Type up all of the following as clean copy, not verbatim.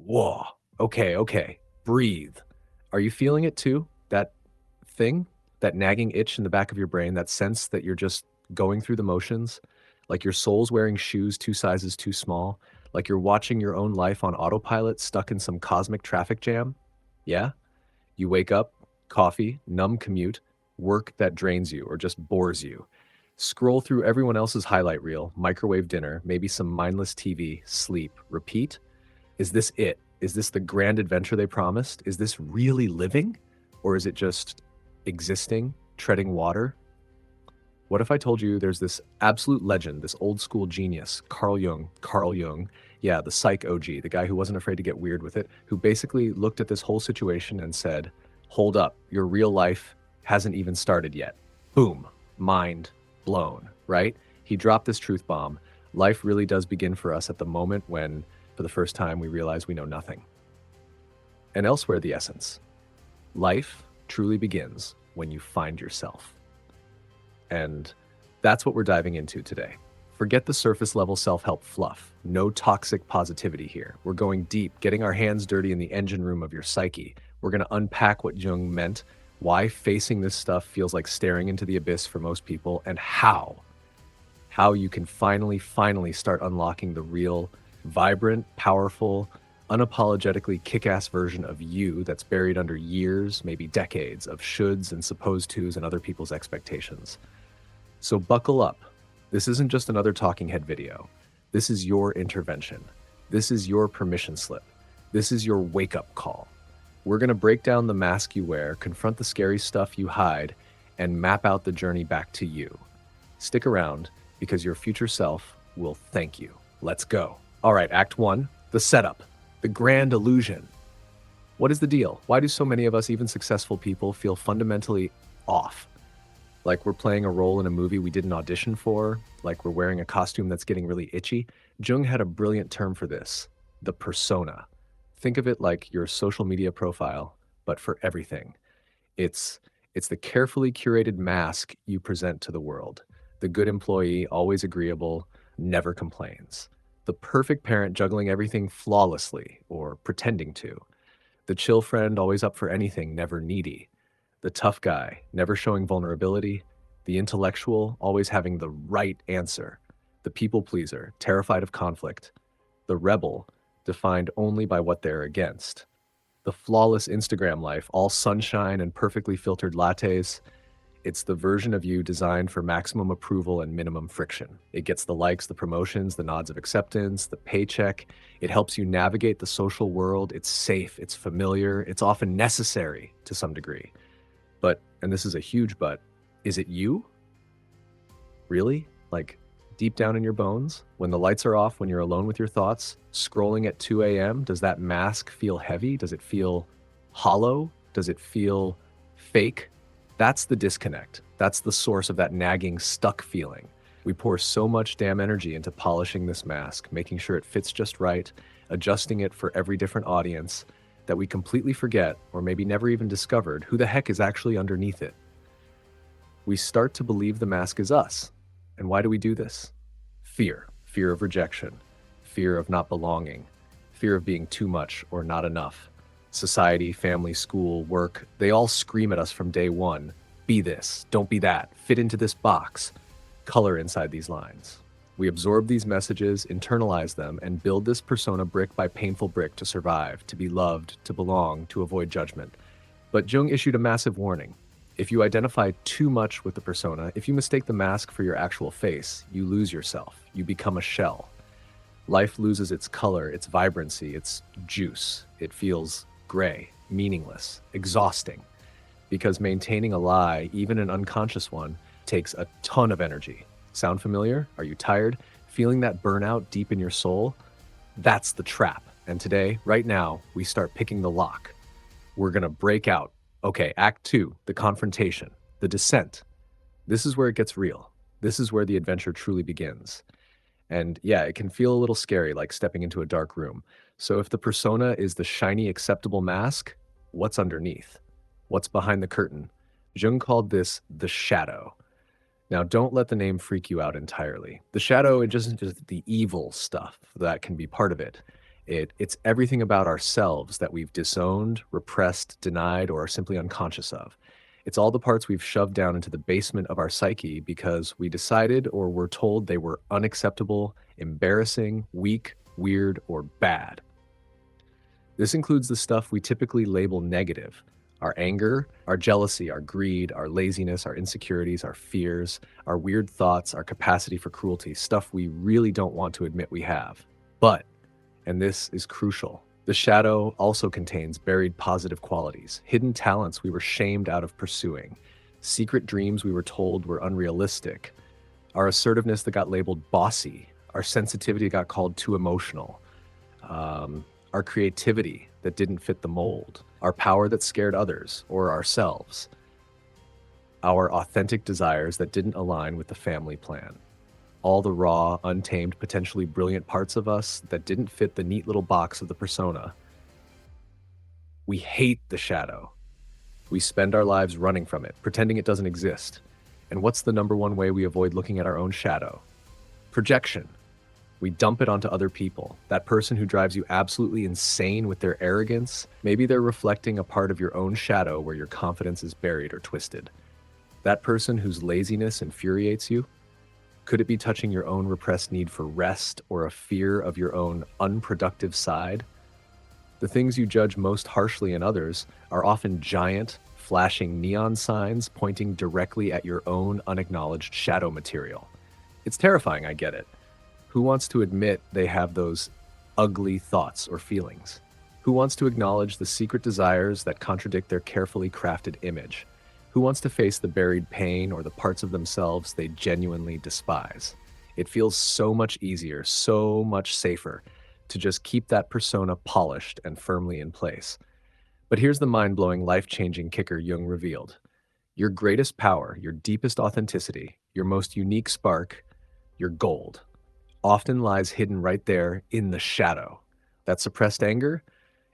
Whoa. Okay, okay. Breathe. Are you feeling it too? That thing? That nagging itch in the back of your brain, that sense that you're just going through the motions? Like your soul's wearing shoes 2 sizes too small? Like you're watching your own life on autopilot stuck in some cosmic traffic jam? Yeah? You wake up, coffee, numb commute, work that drains you or just bores you. Scroll through everyone else's highlight reel, microwave dinner, maybe some mindless TV, sleep, repeat. Is this it? Is this the grand adventure they promised? Is this really living? Or is it just existing, treading water? What if I told you there's this absolute legend, this old school genius, Carl Jung, yeah, the psych OG, the guy who wasn't afraid to get weird with it, who basically looked at this whole situation and said, hold up, your real life hasn't even started yet. Boom, mind blown, right? He dropped this truth bomb. Life really does begin for us at the moment when, for the first time, we realize we know nothing. And elsewhere, the essence. Life truly begins when you find yourself. And that's what we're diving into today. Forget the surface level self-help fluff. No toxic positivity here. We're going deep, getting our hands dirty in the engine room of your psyche. We're going to unpack what Jung meant, why facing this stuff feels like staring into the abyss for most people, and how you can finally start unlocking the real, vibrant, powerful, unapologetically kick-ass version of you that's buried under years, maybe decades, of shoulds and supposed tos and other people's expectations. So buckle up. This isn't just another talking head video. This is your intervention. This is your permission slip. This is your wake-up call. We're going to break down the mask you wear, confront the scary stuff you hide, and map out the journey back to you. Stick around, because your future self will thank you. Let's go. All right, Act 1, the setup, the grand illusion. What is the deal? Why do so many of us, even successful people, feel fundamentally off? Like we're playing a role in a movie we didn't audition for, like we're wearing a costume that's getting really itchy. Jung had a brilliant term for this, the persona. Think of it like your social media profile, but for everything. It's the carefully curated mask you present to the world. The good employee, always agreeable, never complains. The perfect parent juggling everything flawlessly, or pretending to. The chill friend, always up for anything, never needy. The tough guy, never showing vulnerability. The intellectual, always having the right answer. The people pleaser, terrified of conflict. The rebel, defined only by what they're against. The flawless Instagram life, all sunshine and perfectly filtered lattes. It's the version of you designed for maximum approval and minimum friction. It gets the likes, the promotions, the nods of acceptance, the paycheck. It helps you navigate the social world. It's safe, it's familiar, it's often necessary to some degree. But, and this is a huge but, is it you? Really? Like, deep down in your bones? When the lights are off, when you're alone with your thoughts, scrolling at 2 a.m., does that mask feel heavy? Does it feel hollow? Does it feel fake? That's the disconnect. That's the source of that nagging, stuck feeling. We pour so much damn energy into polishing this mask, making sure it fits just right, adjusting it for every different audience, that we completely forget, or maybe never even discovered, who the heck is actually underneath it. We start to believe the mask is us. And why do we do this? Fear. Fear of rejection. Fear of not belonging. Fear of being too much or not enough. Society, family, school, work, they all scream at us from day one. Be this, don't be that, fit into this box, color inside these lines. We absorb these messages, internalize them, and build this persona brick by painful brick to survive, to be loved, to belong, to avoid judgment. But Jung issued a massive warning. If you identify too much with the persona, if you mistake the mask for your actual face, you lose yourself. You become a shell. Life loses its color, its vibrancy, its juice. It feels gray, meaningless, exhausting. Because maintaining a lie, even an unconscious one, takes a ton of energy. Sound familiar? Are you tired? Feeling that burnout deep in your soul? That's the trap. And today, right now, we start picking the lock. We're gonna break out. Okay, Act 2, the confrontation, the descent. This is where it gets real. This is where the adventure truly begins. And yeah, it can feel a little scary, like stepping into a dark room. So if the persona is the shiny, acceptable mask, what's underneath? What's behind the curtain? Jung called this the shadow. Now, don't let the name freak you out entirely. The shadow, it isn't just the evil stuff that can be part of it. It's everything about ourselves that we've disowned, repressed, denied, or are simply unconscious of. It's all the parts we've shoved down into the basement of our psyche because we decided or were told they were unacceptable, embarrassing, weak, weird, or bad. This includes the stuff we typically label negative: our anger, our jealousy, our greed, our laziness, our insecurities, our fears, our weird thoughts, our capacity for cruelty, stuff we really don't want to admit we have. But, and this is crucial, the shadow also contains buried positive qualities, hidden talents we were shamed out of pursuing, secret dreams we were told were unrealistic, our assertiveness that got labeled bossy, our sensitivity got called too emotional, our creativity that didn't fit the mold, our power that scared others or ourselves, our authentic desires that didn't align with the family plan, all the raw, untamed, potentially brilliant parts of us that didn't fit the neat little box of the persona. We hate the shadow. We spend our lives running from it, pretending it doesn't exist. And what's the number one way we avoid looking at our own shadow? Projection. We dump it onto other people. That person who drives you absolutely insane with their arrogance, maybe they're reflecting a part of your own shadow where your confidence is buried or twisted. That person whose laziness infuriates you, could it be touching your own repressed need for rest or a fear of your own unproductive side? The things you judge most harshly in others are often giant, flashing neon signs pointing directly at your own unacknowledged shadow material. It's terrifying, I get it. Who wants to admit they have those ugly thoughts or feelings? Who wants to acknowledge the secret desires that contradict their carefully crafted image? Who wants to face the buried pain or the parts of themselves they genuinely despise? It feels so much easier, so much safer to just keep that persona polished and firmly in place. But here's the mind-blowing, life-changing kicker Jung revealed. Your greatest power, your deepest authenticity, your most unique spark, your gold, often lies hidden right there in the shadow. That suppressed anger,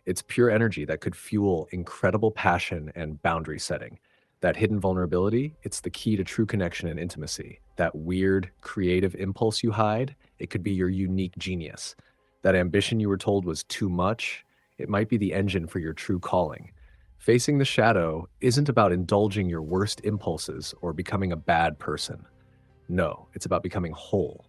it's pure energy that could fuel incredible passion and boundary setting. That hidden vulnerability, it's the key to true connection and intimacy. That weird, creative impulse you hide, it could be your unique genius. That ambition you were told was too much, it might be the engine for your true calling. Facing the shadow isn't about indulging your worst impulses or becoming a bad person. No, it's about becoming whole.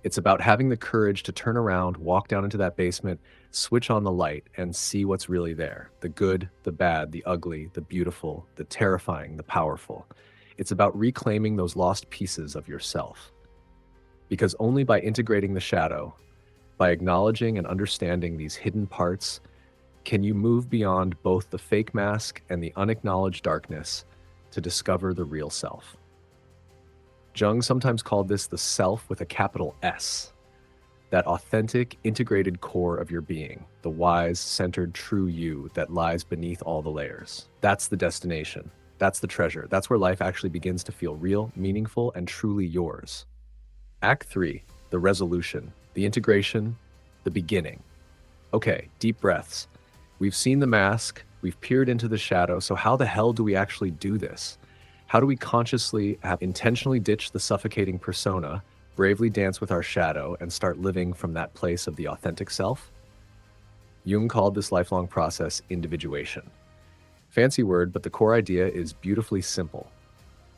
It's about having the courage to turn around, walk down into that basement, switch on the light, and see what's really there. The good, the bad, the ugly, the beautiful, the terrifying, the powerful. It's about reclaiming those lost pieces of yourself. Because only by integrating the shadow, by acknowledging and understanding these hidden parts, can you move beyond both the fake mask and the unacknowledged darkness to discover the real self. Jung sometimes called this the self with a capital S, that authentic, integrated core of your being, the wise, centered, true you that lies beneath all the layers. That's the destination. That's the treasure. That's where life actually begins to feel real, meaningful, and truly yours. Act 3, the resolution, the integration, the beginning. Okay, deep breaths. We've seen the mask, we've peered into the shadow, so how the hell do we actually do this? How do we consciously intentionally ditch the suffocating persona, bravely dance with our shadow, and start living from that place of the authentic self? Jung called this lifelong process individuation. Fancy word, but the core idea is beautifully simple.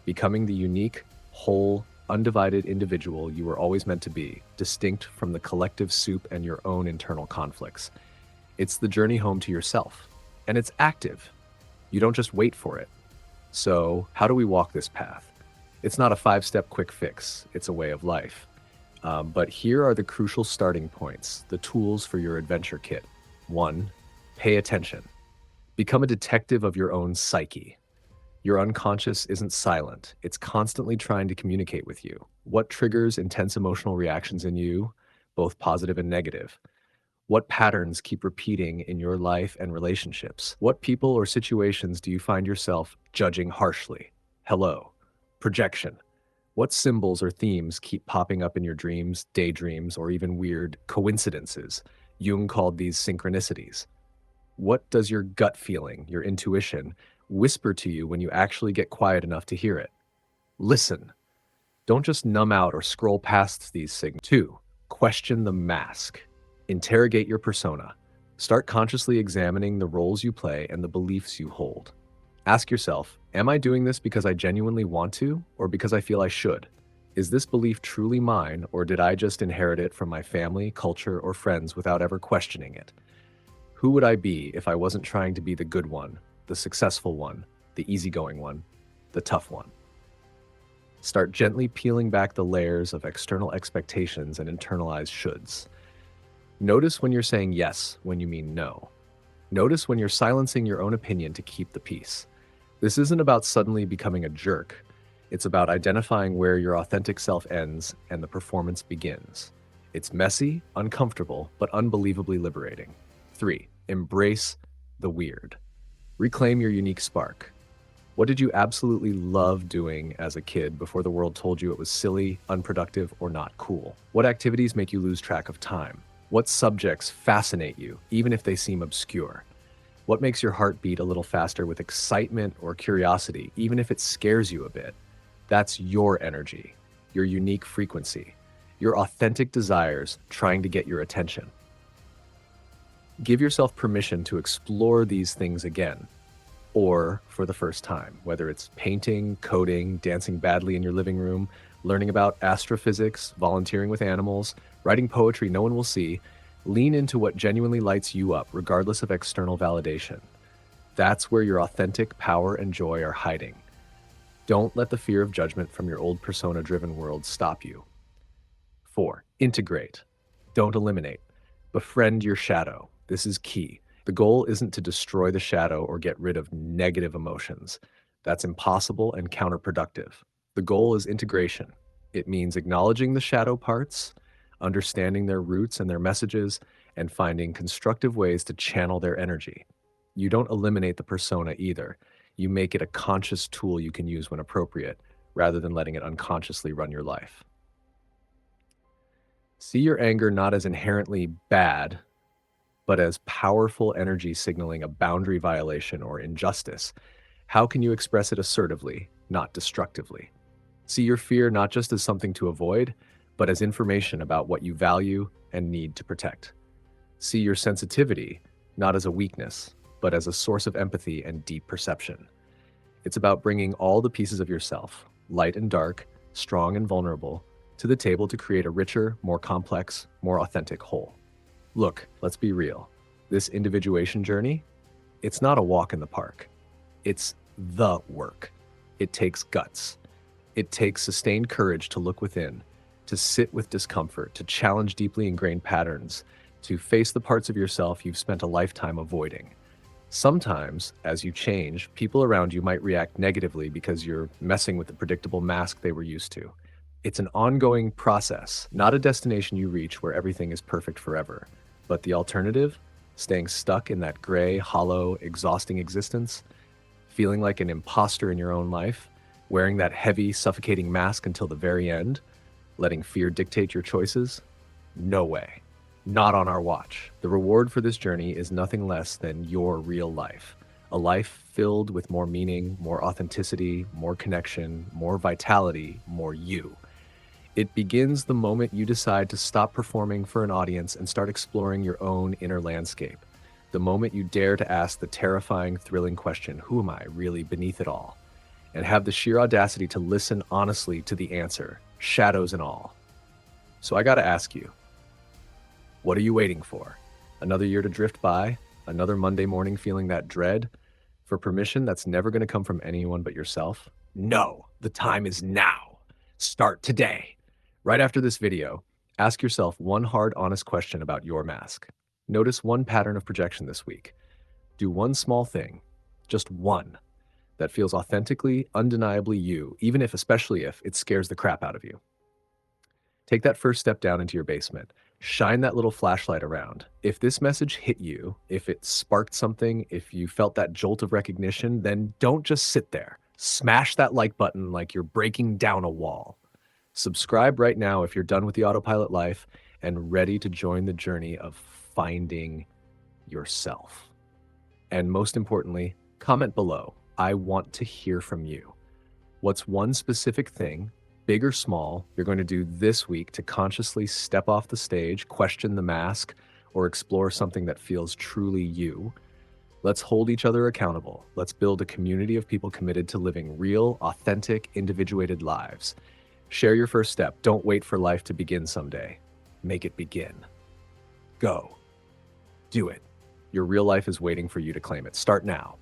Becoming the unique, whole, undivided individual you were always meant to be, distinct from the collective soup and your own internal conflicts. It's the journey home to yourself, and it's active. You don't just wait for it. So, how do we walk this path? It's not a 5-step quick fix, it's a way of life. But here are the crucial starting points, the tools for your adventure kit. 1. Pay attention. Become a detective of your own psyche. Your unconscious isn't silent, it's constantly trying to communicate with you. What triggers intense emotional reactions in you, both positive and negative? What patterns keep repeating in your life and relationships? What people or situations do you find yourself judging harshly? Hello. Projection. What symbols or themes keep popping up in your dreams, daydreams, or even weird coincidences? Jung called these synchronicities. What does your gut feeling, your intuition, whisper to you when you actually get quiet enough to hear it? Listen. Don't just numb out or scroll past these signals. 2. Question the mask. Interrogate your persona. Start consciously examining the roles you play and the beliefs you hold. Ask yourself, am I doing this because I genuinely want to or because I feel I should? Is this belief truly mine, or did I just inherit it from my family, culture, or friends without ever questioning it? Who would I be if I wasn't trying to be the good one, the successful one, the easygoing one, the tough one? Start gently peeling back the layers of external expectations and internalized shoulds. Notice when you're saying yes when you mean no. Notice when you're silencing your own opinion to keep the peace. This isn't about suddenly becoming a jerk. It's about identifying where your authentic self ends and the performance begins. It's messy, uncomfortable, but unbelievably liberating. 3. Embrace the weird. Reclaim your unique spark. What did you absolutely love doing as a kid before the world told you it was silly, unproductive, or not cool? What activities make you lose track of time? What subjects fascinate you, even if they seem obscure? What makes your heart beat a little faster with excitement or curiosity, even if it scares you a bit? That's your energy, your unique frequency, your authentic desires trying to get your attention. Give yourself permission to explore these things again, or for the first time, whether it's painting, coding, dancing badly in your living room, learning about astrophysics, volunteering with animals, writing poetry no one will see. Lean into what genuinely lights you up, regardless of external validation. That's where your authentic power and joy are hiding. Don't let the fear of judgment from your old persona-driven world stop you. 4. Integrate. Don't eliminate. Befriend your shadow. This is key. The goal isn't to destroy the shadow or get rid of negative emotions. That's impossible and counterproductive. The goal is integration. It means acknowledging the shadow parts, understanding their roots and their messages, and finding constructive ways to channel their energy. You don't eliminate the persona either. You make it a conscious tool you can use when appropriate, rather than letting it unconsciously run your life. See your anger not as inherently bad, but as powerful energy signaling a boundary violation or injustice. How can you express it assertively, not destructively? See your fear not just as something to avoid, but as information about what you value and need to protect. See your sensitivity not as a weakness, but as a source of empathy and deep perception. It's about bringing all the pieces of yourself, light and dark, strong and vulnerable, to the table to create a richer, more complex, more authentic whole. Look, let's be real. This individuation journey, it's not a walk in the park. It's the work. It takes guts. It takes sustained courage to look within, to sit with discomfort, to challenge deeply ingrained patterns, to face the parts of yourself you've spent a lifetime avoiding. Sometimes, as you change, people around you might react negatively because you're messing with the predictable mask they were used to. It's an ongoing process, not a destination you reach where everything is perfect forever. But the alternative, staying stuck in that gray, hollow, exhausting existence, feeling like an imposter in your own life, wearing that heavy, suffocating mask until the very end, letting fear dictate your choices? No way. Not on our watch. The reward for this journey is nothing less than your real life. A life filled with more meaning, more authenticity, more connection, more vitality, more you. It begins the moment you decide to stop performing for an audience and start exploring your own inner landscape. The moment you dare to ask the terrifying, thrilling question, who am I really beneath it all? And have the sheer audacity to listen honestly to the answer, shadows and all. So I gotta ask you, what are you waiting for? Another year to drift by? Another Monday morning feeling that dread? For permission that's never gonna come from anyone but yourself? No, the time is now. Start today. Right after this video, ask yourself one hard, honest question about your mask. Notice one pattern of projection this week. Do one small thing, just one, that feels authentically, undeniably you, even if, especially if, it scares the crap out of you. Take that first step down into your basement. Shine that little flashlight around. If this message hit you, if it sparked something, if you felt that jolt of recognition, then don't just sit there. Smash that like button like you're breaking down a wall. Subscribe right now if you're done with the autopilot life and ready to join the journey of finding yourself. And most importantly, comment below. I want to hear from you. What's one specific thing, big or small, you're going to do this week to consciously step off the stage, question the mask, or explore something that feels truly you. Let's hold each other accountable. Let's build a community of people committed to living real, authentic, individuated lives. Share your first step. Don't wait for life to begin someday. Make it begin. Go. Do it. Your real life is waiting for you to claim it. Start now.